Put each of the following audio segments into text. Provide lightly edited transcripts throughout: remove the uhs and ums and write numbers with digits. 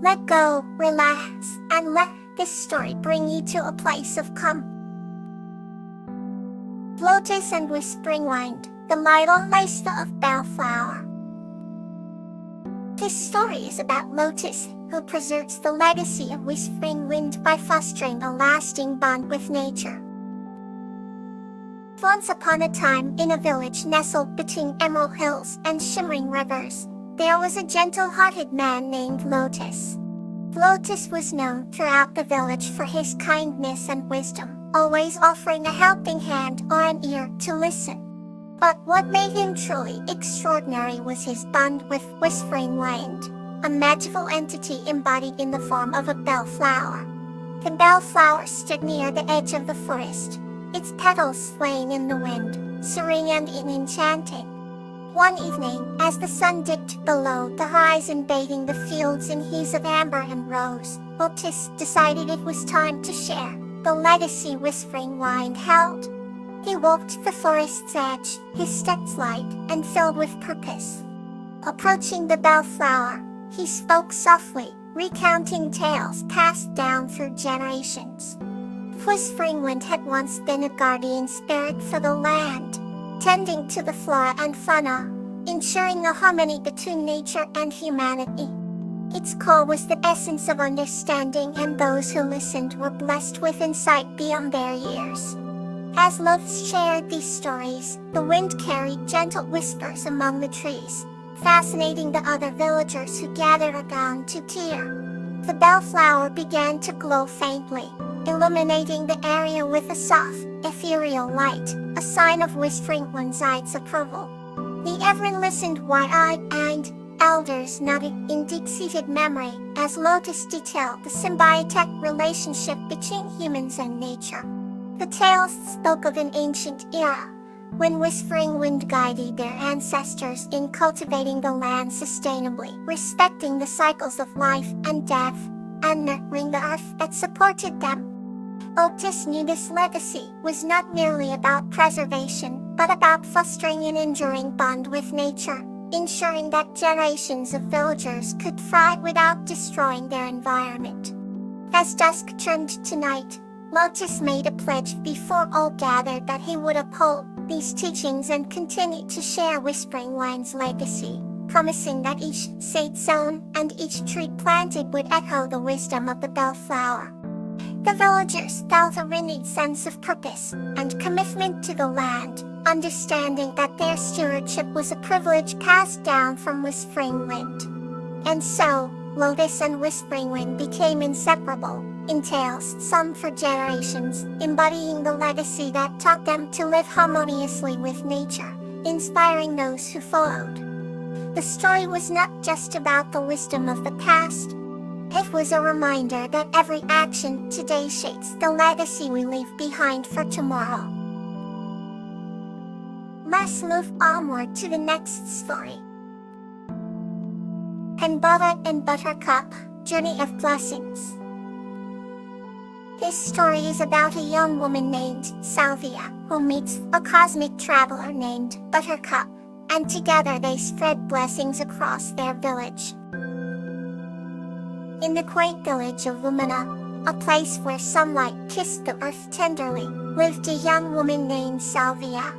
Let go, relax, and let this story bring you to a place of calm. Lotus and Whispering Wind, the Middle Master of Bellflower. This story is about Lotus, who preserves the legacy of Whispering Wind by fostering a lasting bond with nature. Once upon a time, in a village nestled between emerald hills and shimmering rivers, there was a gentle-hearted man named Lotus. Lotus was known throughout the village for his kindness and wisdom, always offering a helping hand or an ear to listen. But what made him truly extraordinary was his bond with Whispering Wind, a magical entity embodied in the form of a bellflower. The bellflower stood near the edge of the forest, its petals swaying in the wind, serene and enchanting. One evening, as the sun dipped below the horizon bathing the fields in hues of amber and rose, Lotus decided it was time to share the legacy Whispering Wind held. He walked the forest's edge, his steps light and filled with purpose. Approaching the bellflower, he spoke softly, recounting tales passed down through generations. Whispering Wind had once been a guardian spirit for the land, tending to the flora and fauna, ensuring the harmony between nature and humanity. Its call was the essence of understanding, and those who listened were blessed with insight beyond their years. As Lotus shared these stories, the wind carried gentle whispers among the trees, fascinating the other villagers who gathered around to hear. The bellflower began to glow faintly, illuminating the area with a soft, ethereal light, a sign of Whispering Wind's approval. The everyone listened wide-eyed, and elders nodded in deep-seated memory as Lotus detailed the symbiotic relationship between humans and nature. The tales spoke of an ancient era, when Whispering Wind guided their ancestors in cultivating the land sustainably, respecting the cycles of life and death, and nurturing the earth that supported them. Lotus knew this legacy was not merely about preservation, but about fostering an enduring bond with nature, ensuring that generations of villagers could thrive without destroying their environment. As dusk turned to night, Lotus made a pledge before all gathered that he would uphold these teachings and continue to share Whispering Wind's legacy, promising that each seed sown and each tree planted would echo the wisdom of the bellflower. The villagers felt a renewed sense of purpose and commitment to the land, understanding that their stewardship was a privilege passed down from Whispering Wind. And so, Lotus and Whispering Wind became inseparable, in tales sung for generations, embodying the legacy that taught them to live harmoniously with nature, inspiring those who followed. The story was not just about the wisdom of the past. It was a reminder that every action today shapes the legacy we leave behind for tomorrow. Let's move onward to the next story. Butter and Buttercup, Journey of Blessings. This story is about a young woman named Salvia, who meets a cosmic traveler named Buttercup, and together they spread blessings across their village. In the quaint village of Lumina, a place where sunlight kissed the earth tenderly, lived a young woman named Salvia.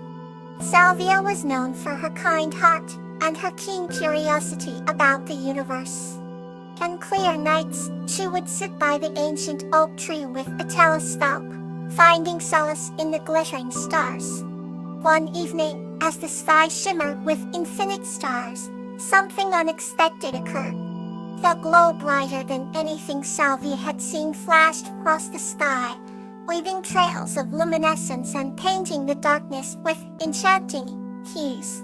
Salvia was known for her kind heart and her keen curiosity about the universe. On clear nights, she would sit by the ancient oak tree with a telescope, finding solace in the glittering stars. One evening, as the sky shimmered with infinite stars, something unexpected occurred. The glow brighter than anything Salvia had seen flashed across the sky, weaving trails of luminescence and painting the darkness with enchanting hues.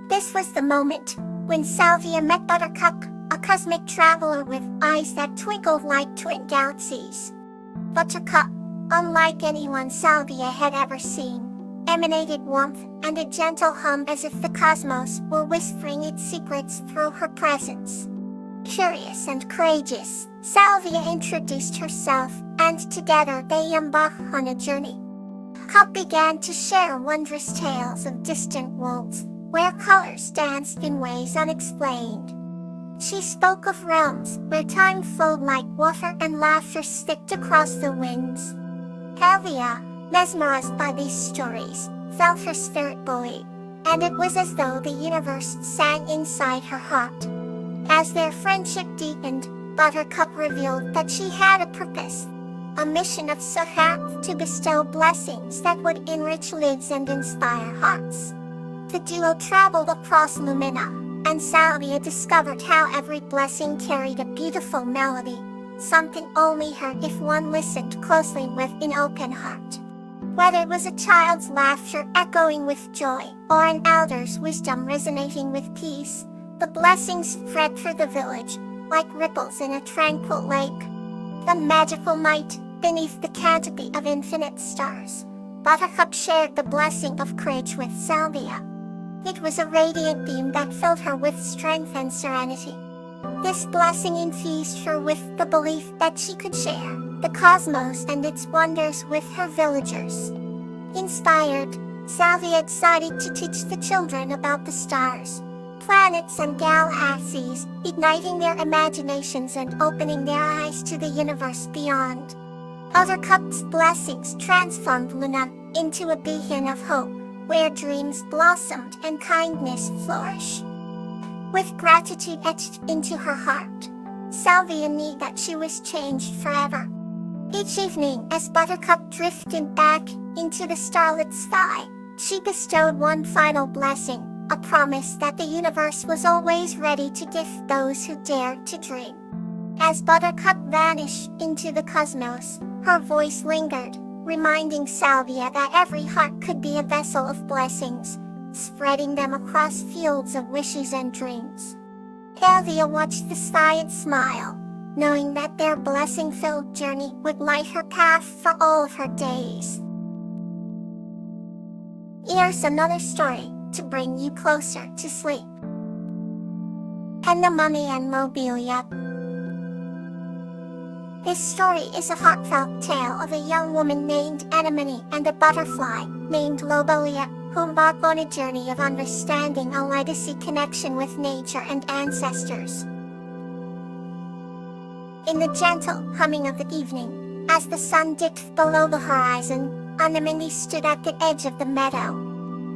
This was the moment when Salvia met Buttercup, a cosmic traveler with eyes that twinkled like twin galaxies. Buttercup, unlike anyone Salvia had ever seen, emanated warmth and a gentle hum as if the cosmos were whispering its secrets through her presence. Curious and courageous, Salvia introduced herself, and together they embarked on a journey. Cup began to share wondrous tales of distant worlds, where colors danced in ways unexplained. She spoke of realms where time flowed like water and laughter sticked across the winds. Helvia, mesmerized by these stories, felt her spirit buoy, and it was as though the universe sang inside her heart. As their friendship deepened, Buttercup revealed that she had a purpose, a mission of Sahat to bestow blessings that would enrich lives and inspire hearts. The duo traveled across Lumina, and Salvia discovered how every blessing carried a beautiful melody, something only heard if one listened closely with an open heart. Whether it was a child's laughter echoing with joy, or an elder's wisdom resonating with peace, the blessings spread through the village, like ripples in a tranquil lake. The magical night, beneath the canopy of infinite stars, Buttercup shared the blessing of courage with Salvia. It was a radiant beam that filled her with strength and serenity. This blessing infused her with the belief that she could share the cosmos and its wonders with her villagers. Inspired, Salvia decided to teach the children about the stars, planets and galaxies, igniting their imaginations and opening their eyes to the universe beyond. Buttercup's blessings transformed Luna into a beacon of hope, where dreams blossomed and kindness flourished. With gratitude etched into her heart, Salvia knew that she was changed forever. Each evening, as Buttercup drifted back into the starlit sky, she bestowed one final blessing, a promise that the universe was always ready to gift those who dared to dream. As Buttercup vanished into the cosmos, her voice lingered, reminding Salvia that every heart could be a vessel of blessings, spreading them across fields of wishes and dreams. Salvia watched the sky and smiled, knowing that their blessing-filled journey would light her path for all of her days. Here's another story to bring you closer to sleep. And the Mummy and Lobelia. This story is a heartfelt tale of a young woman named Anemone and a butterfly named Lobelia, who embark on a journey of understanding a legacy connection with nature and ancestors. In the gentle humming of the evening, as the sun dipped below the horizon, Anemone stood at the edge of the meadow.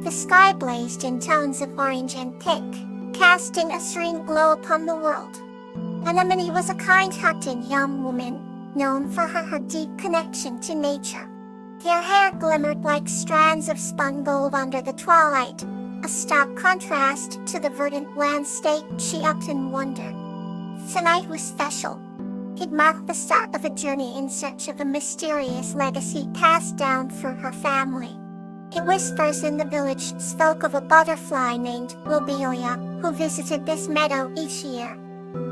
The sky blazed in tones of orange and pink, casting a serene glow upon the world. Anemone was a kind-hearted young woman, known for her deep connection to nature. Her hair glimmered like strands of spun gold under the twilight, a stark contrast to the verdant landscape she often wondered. Tonight was special. It marked the start of a journey in search of a mysterious legacy passed down through her family. The whispers in the village spoke of a butterfly named Lobelia, who visited this meadow each year.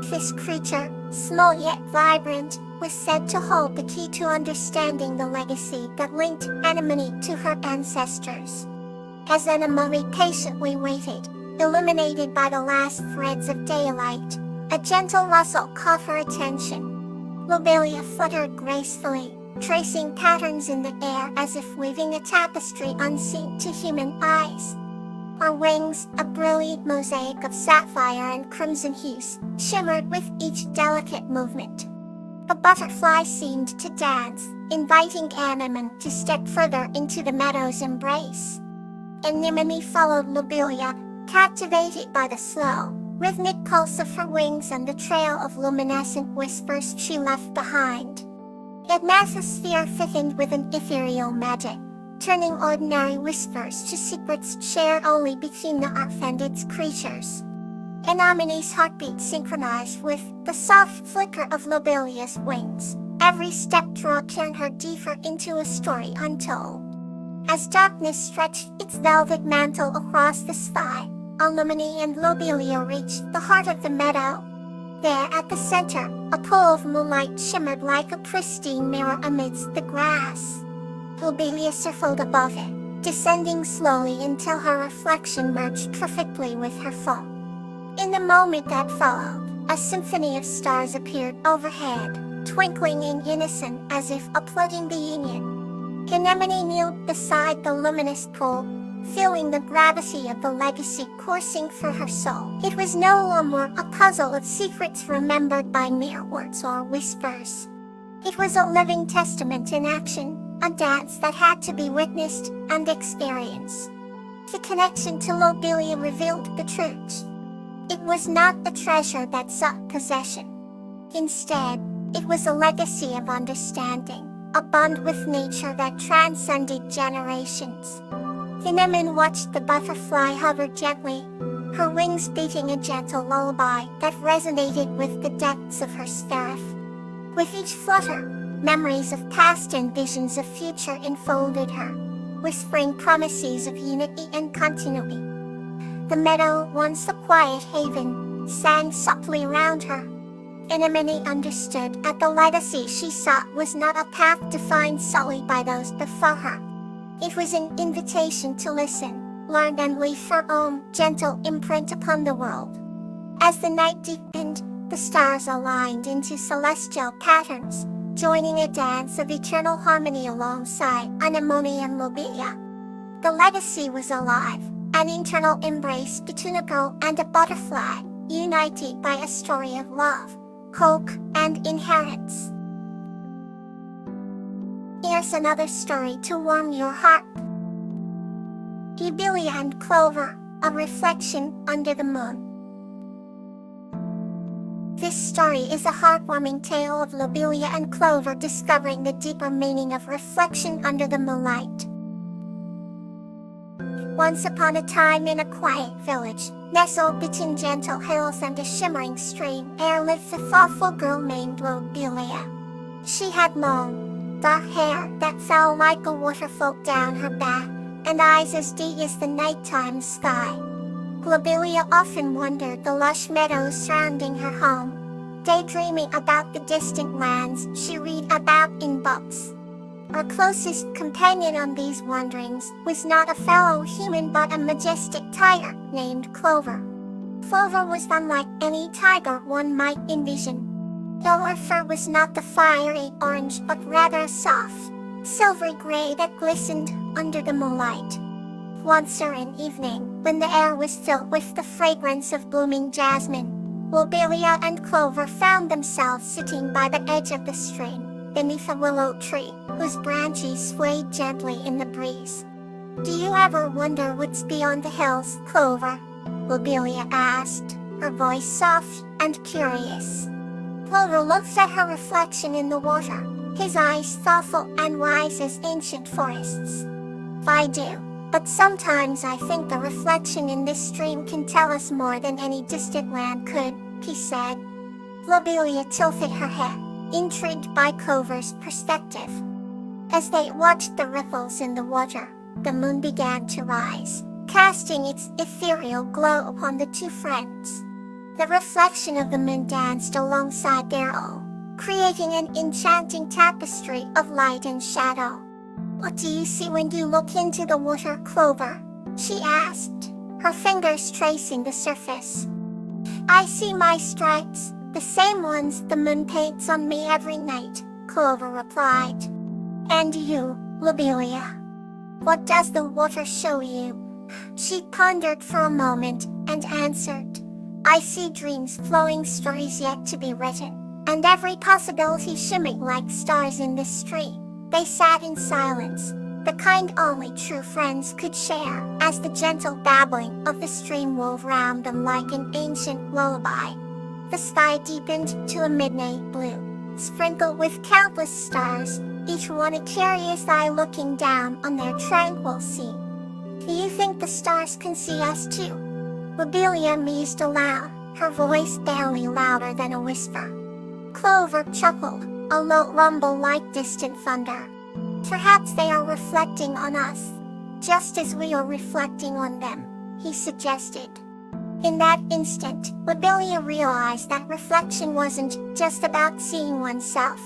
This creature, small yet vibrant, was said to hold the key to understanding the legacy that linked Anemone to her ancestors. As Anemone patiently waited, illuminated by the last threads of daylight, a gentle rustle caught her attention. Lobelia fluttered gracefully, tracing patterns in the air as if weaving a tapestry unseen to human eyes. Her wings, a brilliant mosaic of sapphire and crimson hues, shimmered with each delicate movement. The butterfly seemed to dance, inviting Anemone to step further into the meadow's embrace. Anemone followed Lobelia, captivated by the slow, rhythmic pulse of her wings and the trail of luminescent whispers she left behind. The atmosphere thickened with an ethereal magic, turning ordinary whispers to secrets shared only between the earth and its creatures. Anemone's heartbeat synchronized with the soft flicker of Lobelia's wings. Every step turned her deeper into a story untold. As darkness stretched its velvet mantle across the sky, Anemone and Lobelia reached the heart of the meadow. There at the center, a pool of moonlight shimmered like a pristine mirror amidst the grass. Lobelia circled above it, descending slowly until her reflection merged perfectly with her foam. In the moment that followed, a symphony of stars appeared overhead, twinkling in unison as if applauding the union. Anemone kneeled beside the luminous pool, feeling the gravity of the legacy coursing through her soul. It was no longer a puzzle of secrets remembered by mere words or whispers. It was a living testament in action, a dance that had to be witnessed and experienced. The connection to Lobelia revealed the truth. It was not a treasure that sought possession. Instead, it was a legacy of understanding, a bond with nature that transcended generations. Cinnamon watched the butterfly hover gently, her wings beating a gentle lullaby that resonated with the depths of her spirit. With each flutter, memories of past and visions of future enfolded her, whispering promises of unity and continuity. The meadow, once a quiet haven, sang softly round her. Anemone understood that the legacy she sought was not a path defined solely by those before her. It was an invitation to listen, learn and leave her own gentle imprint upon the world. As the night deepened, the stars aligned into celestial patterns, joining a dance of eternal harmony alongside Anemone and Lobelia. The legacy was alive, an internal embrace between a girl and a butterfly, united by a story of love, hope, and inheritance. Here's another story to warm your heart. Lobelia and Clover, a reflection under the moon. This story is a heartwarming tale of Lobelia and Clover discovering the deeper meaning of reflection under the moonlight. Once upon a time in a quiet village, nestled between gentle hills and a shimmering stream, there lived a thoughtful girl named Lobelia. She had long, dark hair that fell like a waterfall down her back, and eyes as deep as the nighttime sky. Lobelia often wandered the lush meadows surrounding her home, daydreaming about the distant lands she read about in books. Her closest companion on these wanderings was not a fellow human but a majestic tiger named Clover. Clover was unlike any tiger one might envision. Though her fur was not the fiery orange but rather a soft, silvery gray that glistened under the moonlight. One certain evening, when the air was filled with the fragrance of blooming jasmine, Lobelia and Clover found themselves sitting by the edge of the stream, beneath a willow tree, whose branches swayed gently in the breeze. "Do you ever wonder what's beyond the hills, Clover?" Lobelia asked, her voice soft and curious. Clover looked at her reflection in the water, his eyes thoughtful and wise as ancient forests. "I do. But sometimes I think the reflection in this stream can tell us more than any distant land could," he said. Lobelia tilted her head, intrigued by Clover's perspective. As they watched the ripples in the water, the moon began to rise, casting its ethereal glow upon the two friends. The reflection of the moon danced alongside their own, creating an enchanting tapestry of light and shadow. "What do you see when you look into the water, Clover?" she asked, her fingers tracing the surface. "I see my stripes, the same ones the moon paints on me every night," Clover replied. "And you, Lobelia? What does the water show you?" She pondered for a moment and answered, "I see dreams, flowing stories yet to be written, and every possibility shimmering like stars in this stream." They sat in silence, the kind only true friends could share, as the gentle babbling of the stream wove round them like an ancient lullaby. The sky deepened to a midnight blue, sprinkled with countless stars, each one a curious eye looking down on their tranquil sea. "Do you think the stars can see us too?" Lobelia mused aloud, her voice barely louder than a whisper. Clover chuckled, a low rumble like distant thunder. "Perhaps they are reflecting on us, just as we are reflecting on them," he suggested. In that instant, Lobelia realized that reflection wasn't just about seeing oneself.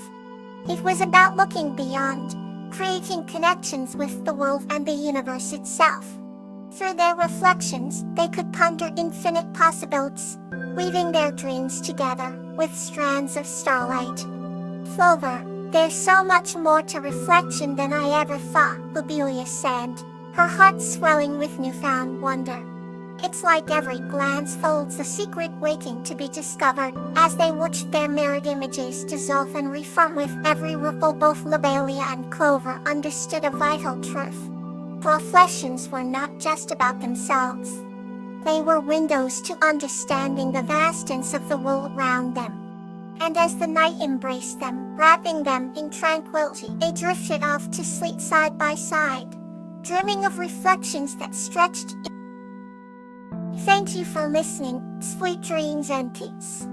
It was about looking beyond, creating connections with the world and the universe itself. Through their reflections, they could ponder infinite possibilities, weaving their dreams together with strands of starlight. "Clover, there's so much more to reflection than I ever thought," Lobelia said, her heart swelling with newfound wonder. It's like every glance holds a secret waiting to be discovered. As they watched their mirrored images dissolve and reform with every ripple, both Lobelia and Clover understood a vital truth. Reflections were not just about themselves. They were windows to understanding the vastness of the world around them. And as the night embraced them, wrapping them in tranquility, they drifted off to sleep side by side, dreaming of reflections that stretched. Thank you for listening. Sweet dreams and peace.